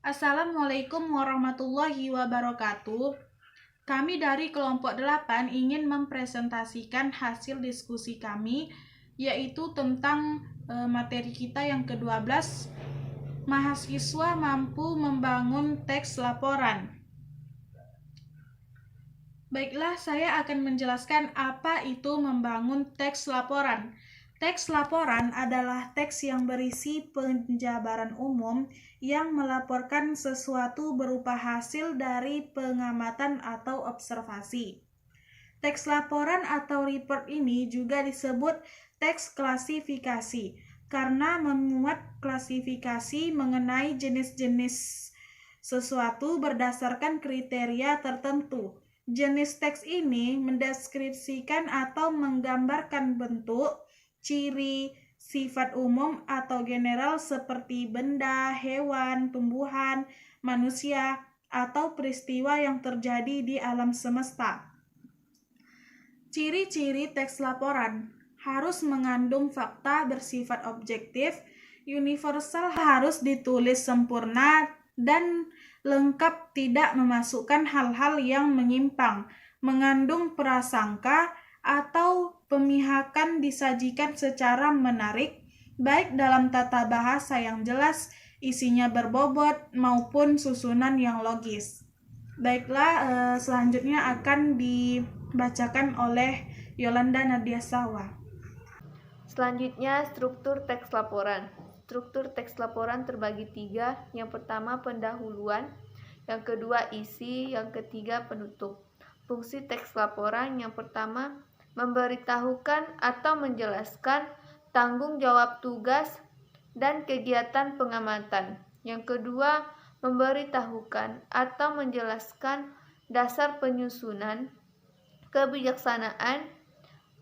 Assalamualaikum warahmatullahi wabarakatuh. Kami dari kelompok 8 ingin mempresentasikan hasil diskusi kami, yaitu tentang materi kita yang ke-12, mahasiswa mampu membangun teks laporan. Baiklah, saya akan menjelaskan apa itu membangun teks laporan. Teks laporan adalah teks yang berisi penjabaran umum yang melaporkan sesuatu berupa hasil dari pengamatan atau observasi. Teks laporan atau report ini juga disebut teks klasifikasi karena memuat klasifikasi mengenai jenis-jenis sesuatu berdasarkan kriteria tertentu. Jenis teks ini mendeskripsikan atau menggambarkan bentuk, ciri, sifat umum atau general seperti benda, hewan, tumbuhan, manusia, atau peristiwa yang terjadi di alam semesta. Ciri-ciri teks laporan harus mengandung fakta bersifat objektif, universal, harus ditulis sempurna, dan lengkap, tidak memasukkan hal-hal yang menyimpang, mengandung prasangka, atau pemihakan, disajikan secara menarik, baik dalam tata bahasa yang jelas, isinya berbobot, maupun susunan yang logis. Baiklah, selanjutnya akan dibacakan oleh Yolanda Nadia Sawa. Selanjutnya, struktur teks laporan. Struktur teks laporan terbagi 3. Yang pertama, pendahuluan. Yang kedua, isi. Yang ketiga, penutup. Fungsi teks laporan yang pertama, memberitahukan atau menjelaskan tanggung jawab tugas dan kegiatan pengamatan. Yang kedua, memberitahukan atau menjelaskan dasar penyusunan, kebijaksanaan,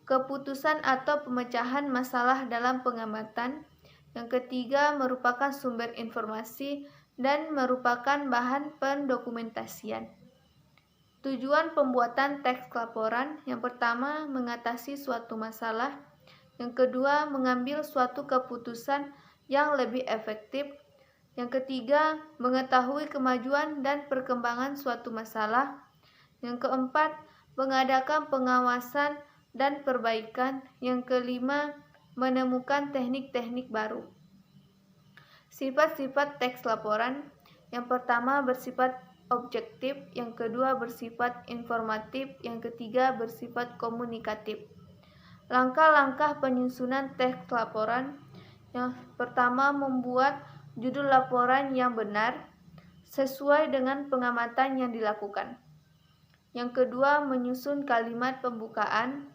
keputusan atau pemecahan masalah dalam pengamatan. Yang ketiga, merupakan sumber informasi dan merupakan bahan pendokumentasian. Tujuan pembuatan teks laporan yang pertama, mengatasi suatu masalah. Yang kedua, mengambil suatu keputusan yang lebih efektif. Yang ketiga, mengetahui kemajuan dan perkembangan suatu masalah. Yang keempat, mengadakan pengawasan dan perbaikan. Yang kelima, menemukan teknik-teknik baru. Sifat-sifat teks laporan yang pertama, bersifat objektif. Yang kedua, bersifat informatif. Yang ketiga, bersifat komunikatif. Langkah-langkah penyusunan teks laporan. Yang pertama, membuat judul laporan yang benar sesuai dengan pengamatan yang dilakukan. Yang kedua, menyusun kalimat pembukaan.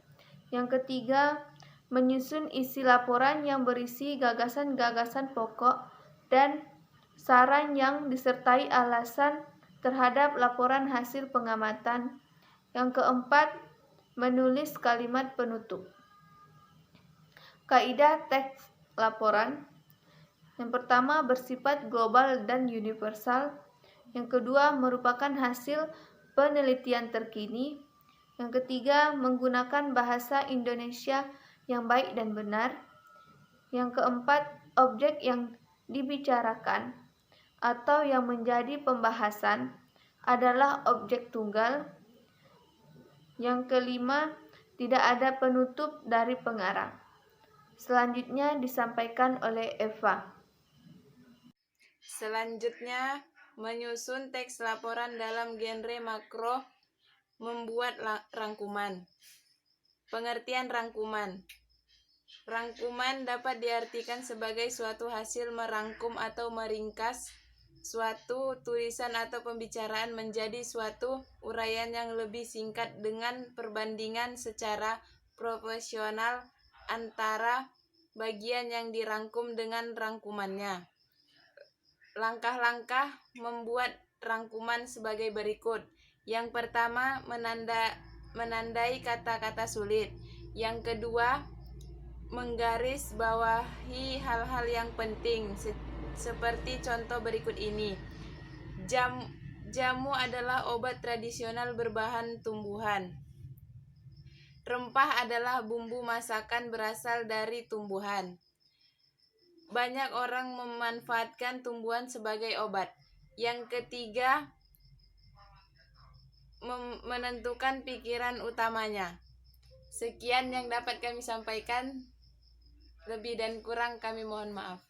Yang ketiga, menyusun isi laporan yang berisi gagasan-gagasan pokok dan saran yang disertai alasan terhadap laporan hasil pengamatan. Yang keempat, menulis kalimat penutup. Kaidah teks laporan yang pertama, bersifat global dan universal. Yang kedua, merupakan hasil penelitian terkini. Yang ketiga, menggunakan bahasa Indonesia yang baik dan benar. Yang keempat, objek yang dibicarakan atau yang menjadi pembahasan adalah objek tunggal. Yang kelima, tidak ada penutup dari pengarang. Selanjutnya disampaikan oleh Eva. Selanjutnya, menyusun teks laporan dalam genre makro, membuat rangkuman. Pengertian rangkuman. Rangkuman dapat diartikan sebagai suatu hasil merangkum atau meringkas suatu tulisan atau pembicaraan menjadi suatu uraian yang lebih singkat dengan perbandingan secara proporsional antara bagian yang dirangkum dengan rangkumannya. Langkah-langkah membuat rangkuman sebagai berikut. Yang pertama, menandai kata-kata sulit. Yang kedua, menggaris bawahi hal-hal yang penting seperti contoh berikut ini. Jamu adalah obat tradisional berbahan tumbuhan. Rempah adalah bumbu masakan berasal dari tumbuhan. Banyak orang memanfaatkan tumbuhan sebagai obat. Yang ketiga, menentukan pikiran utamanya. Sekian yang dapat kami sampaikan. Lebih dan kurang kami mohon maaf.